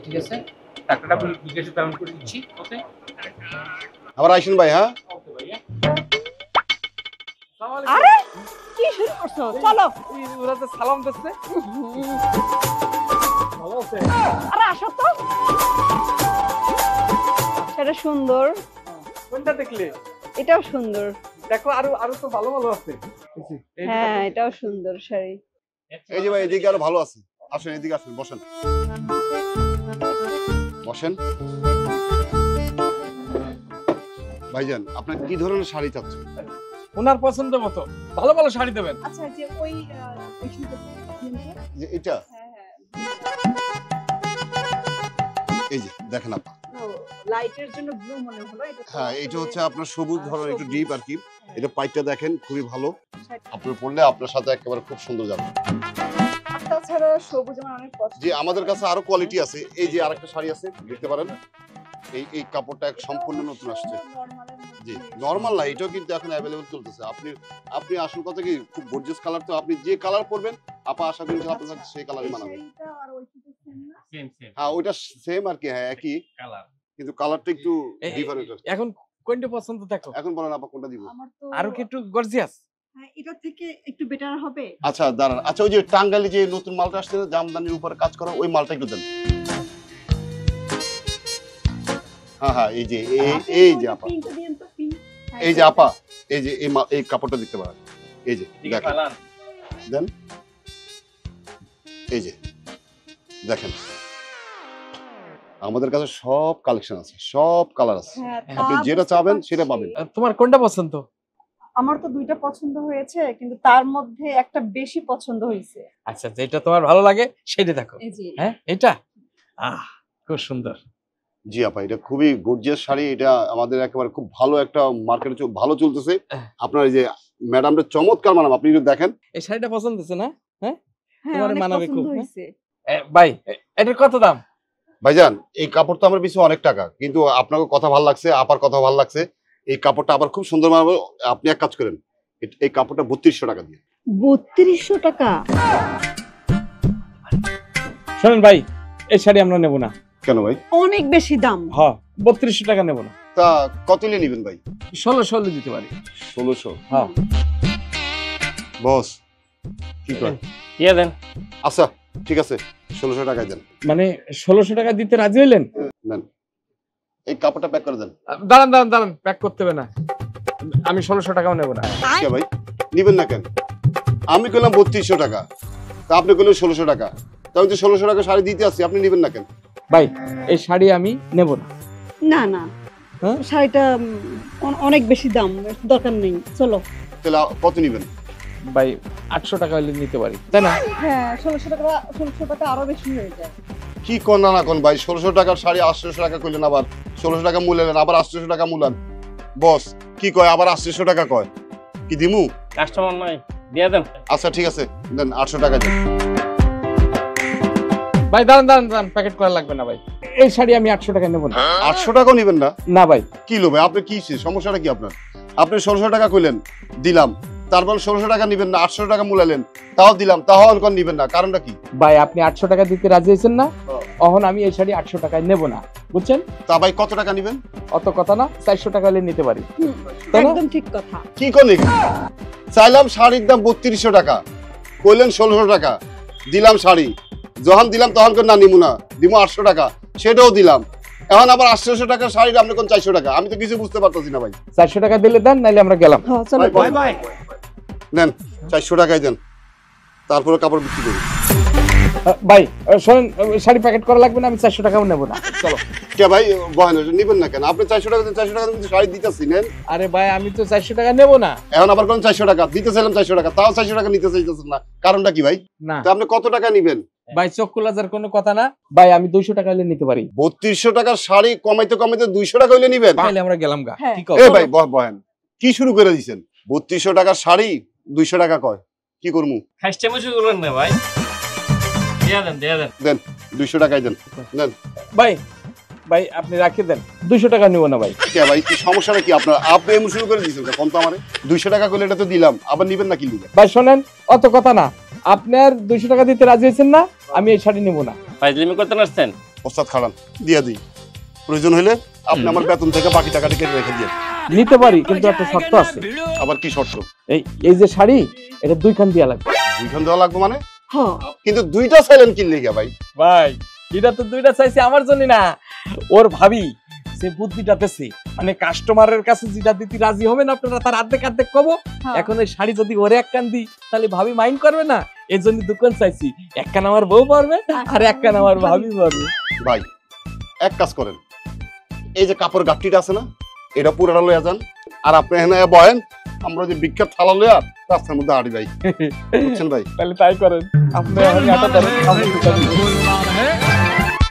ঠিক আছে, টাকাটা বিকাশে পেমেন্ট করে দিচ্ছি। ওকে, আবার আইসেন ভাই। হ্যাঁ আরে কি শুরু করছো? চলো। ওরা তো সালাম দিচ্ছে। ভালো আছে? আরে আসো তো। এটা সুন্দর। কোনটা দেখলে? এটাও সুন্দর। দেখো আরো তো ভালো ভালো আছে। হ্যাঁ, এটাও সুন্দর শাড়ি। এই যে ভাই, এদিকে আরো ভালো আছে। আসেন, এদিকে আসেন, বসেন বসেন। ভাইজান, আপনার কি ধরনের শাড়ি চাচ্ছেন? ওনার পছন্দ মতো ভালো ভালো শাড়ি দেবেন। আচ্ছা, যে ওই যে এটা, হ্যাঁ হ্যাঁ, এই যে দেখেন আপা। লাইটের জন্য ব্লু মনে হলো এটা। হ্যাঁ, এটা হচ্ছে আপনার সবুজ ধরনের একটু ডিপ আর কি। এটা পাইটটা দেখেন, খুবই ভালো। আপনার পরলে আপনার সাথে একেবারে খুব সুন্দর যাবে। তাছাড়া সবুজ আমার অনেক পছন্দ। যে আমাদের কাছে আরো কোয়ালিটি আছে। এই যে আরেকটা শাড়ি আছে, দেখতে পারেন। এই কাপড়টা সম্পূর্ণ নতুন আসছে। জি, নরমাল না, এটাও কিন্তু এখন অ্যাভেলেবল চলতেছে। আপনি আসল কথা কি, খুব গর্জিয়াস কালার, তো আপনি যে কালার পরবেন আপা আশা করি আপনার সাথে সেই কালারই মানাবে। হ্যাঁ, ওইটা সেম আর কি। হ্যাঁ, একই কালার, কিন্তু কালারটা একটু ডিফারেন্ট। এখন কোনটা পছন্দ দেখো। এখন বলেন আপা, কোনটা দিব? আমার তো আরো কি একটু গর্জিয়াস? হ্যাঁ, এটা থেকে একটু বেটার হবে। আচ্ছা দাঁড়ান। আচ্ছা, ওই যে টাঙ্গাইলে যে নতুন মালটা আসছে না, জামদানির উপরে কাজ করা, ওই মালটা একটু দেন। হ্যাঁ হ্যাঁ, এই যে এই যে আপা, এই যে আপা, এই যে এই কাপড়টা দেখতে পারেন। এই যে দেখেন, দেন। এই যে দেখেন, আমাদের কাছে সব কালেকশন আছে, সব কালার আছে। আপনি যেটা চাবেন সেটা পাবেন। তোমার কোনটা পছন্দ? আমার তো দুইটা পছন্দ হয়েছে, কিন্তু তার মধ্যে একটা বেশি পছন্দ হয়েছে। আচ্ছা, যেটা তোমার ভালো লাগে সেটা দেখো। এই যে হ্যাঁ, এটা খুব সুন্দর। জি আপা, এটা খুবই গর্জিয়াস শাড়ি। এটা আমাদের একেবারে খুব ভালো একটা মার্কেটে ভালো চলতেছে। আপনার এই যে ম্যাডামটা চমৎকার মানাম, আপনি একটু দেখেন। এই শাড়িটা পছন্দ হয়েছে না? হ্যাঁ, হ্যাঁ, তোমার অনেক মানাবে পছন্দ খুব। হয়েছে। ভাই, এটার কত দাম? ভাইজান, এই কাপড় তো আমার পিছনে অনেক টাকা, কিন্তু আপনাকে কথা ভালো লাগছে, আপার কথা ভালো লাগছে। এই কাপড়টা আবার খুব সুন্দর মানাবে। আপনি এক কাজ করেন, এই কাপড়টা 3200 টাকা দিয়ে। 3200 টাকা? শোনেন ভাই, এই শাড়ি আমরা নেব না। কেন ভাই? অনেক বেশি দাম। হ্যাঁ, 3200 টাকা নেব না। তা কত নিয়ে নেবেন ভাই? 1600 দিতে পারি। 1600? হ্যাঁ বস, কি করেন? দিয়ে দেন। আচ্ছা ঠিক আছে, 1600 টাকায় দেন। মানে 1600 টাকা দিতে রাজি হইলেন? নেন, এই কাপড়টা প্যাক করে দেন। দাঁড়ান, প্যাক করতে হবে না। আমি 1600 টাকাও নেব না। কে ভাই, নিবেন না কেন? আমি কইলাম 3200 টাকা, তা আপনি কইলেন 1600 টাকা। তা আমি তো 1600 টাকা শাড়ি দিতে আসছি, আপনি নিবেন না কেন? ভাই, এই শাড়ি আমি নেব না। না না, হ্যাঁ, শাড়িটা অনেক বেশি দাম, দরকার নেই, চলো। তাহলে কত নিবেন? ভাই 800 টাকা হলে নিতে পারি, তাই না? হ্যাঁ, 1600 টাকা আরো বেশি হয়ে যায়। কি কোন না কোন ভাই, 1600 টাকার শাড়ি 800 টাকা কইলেন, আবার 1600 টাকা মূল্যালেন, আবার 800 টাকা মূল্যান। বস কি কয়, আবার 800 টাকা কয়? কি দিমু? কাস্টমার নয়, দিয়ে দেন। আচ্ছা ঠিক আছে, দেন 800 টাকা দেন। ভাই দাঁড়ান, প্যাকেট করা লাগবে না ভাই। এই শাড়ি আমি 800 টাকা নেব না। 800 টাকাও নিবেন না? না ভাই। কি লো ভাই, আপনি কি সমস্যাটা কি আপনার? আপনি 1600 টাকা কইলেন, দিলাম। তারপর 1600 টাকা নিবেন না, 800 টাকা মূল্যালেন, তাও দিলাম, তাও অনকন নিবেন না, কারণটা কি? ভাই, আপনি 800 টাকা দিতে রাজি হয়েছেন না, এখন আমি এই শাড়ি 800 টাকায় নেব না, বুঝছেন? তা ভাই কত টাকা নিবেন? অত কথা না, 400 টাকা হলে নিতে পারি। তাই না? একদম ঠিক কথা। কি করলি? চাইলাম শাড়ির দাম 3200 টাকা, কইলেন 1600 টাকা, দিলাম শাড়ি। যখন দিলাম তখন কোন না নিমু না, দিমু 800 টাকা, সেটাও দিলাম। এখন আবার 800 টাকার শাড়ি আপনি কোন 400 টাকা? আমি তো কিছু বুঝতে পারতাছি না ভাই। 400 টাকা দিলে দেন, নাইলে আমরা গেলাম। হ্যাঁ চলো। Bye bye. নেন, 400 টাকাই দেন, তারপরে কাপড় বিক্রি করি। ভাই শোনেন, শাড়ি প্যাকেট করা লাগবে না, আমি 400 টাকাও নেব না। চলো। কে ভাই, বহেন, নিবেন না কেন? আপনি 400 টাকা দেন, 400 টাকা কিন্তু শাড়ি দিতেছি, নেন। আরে ভাই, আমি তো 400 টাকা নেব না। এখন আবার কোন 400 টাকা দিতে চাইলাম, 400 টাকা, তাও 400 টাকা নিতে চাইতেছেন না, কারণটা কি ভাই? না তো আপনি কত টাকা নিবেন? ভাই, চক্ষু লাজার কোনো কথা না ভাই, আমি 200 টাকা হলে নিতে পারি। 3200 টাকার শাড়ি কমাইতে কমাইতে 200 টাকা হইলে নিবেন? তাহলে আমরা গেলাম গা। হ্যাঁ। কি কও? এ ভাই বহেন, কি শুরু করে দিছেন? 3200 টাকার শাড়ি 200 টাকা কয়, কি করমু? খাইতে মুশু করলেন না ভাই। দিয়ে দেন। দেন, 200 টাকাই দেন, দেন। ভাই আপনি রাখি দেন, 200 টাকা নিব না ভাই। কে ভাই, কি সমস্যাটা কি আপনার? আপনি এমন শুরু করে দিয়েছেন, কোন তো আমারে 200 টাকা কইলে এটা তো দিলাম, আবার নিবেন না কি লিখে? ভাই শোনেন, অত কথা না, আপনার 200 টাকা দিতে রাজি হয়েছেন না, আমি এই শাড়ি নেব না। ফাইজলিমি করতে নাচছেন? ওস্তাদ খাড়ান দিয়ে দিই, প্রয়োজন হলে আপনি আমার বেতন থেকে বাকি টাকাটা কেটে রেখে দিয়ে। নিতে পারি, কিন্তু একটা শর্ত আছে। আবার কি শর্ত? এই যে শাড়ি, এটা 2 খান দেয়া লাগবে। 2 খান দেওয়া লাগবে মানে? হ্যাঁ কিন্তু 2টা চাইলেন কিনলে গিয়া ভাই? ভাই এটা তো 2টা চাইছি আমার জন্য না, ওর ভাবি সে বুদ্ধিটা দেছে, মানে কাস্টমারের কাছে যেটা দিতে রাজি হবে না আপনারা তার অর্ধেক অর্ধেক কব। হ্যাঁ। এখন এই শাড়ি যদি ওরে 1 কান দিই তাহলে ভাবি মাইন্ড করবে না, এই জন্য 2 কান চাইছি। 1 কান আমার বউ পারবে আর 1 কান আমার ভাবি পারবে। ভাই এক কাজ করেন, এই যে কাপড় গাপটিটা আছে না, এটা পুরোটা লইয়া যান, আর আপনি এখানে বয়েন, আমরা যে বিখ্যাত থালা লইয়া রাস্তার মধ্যে আড়ি ভাই, বুঝছেন ভাই? তাহলে তাই করেন, আপনি এখন এটা ধরেন, আমি দুটো দিই।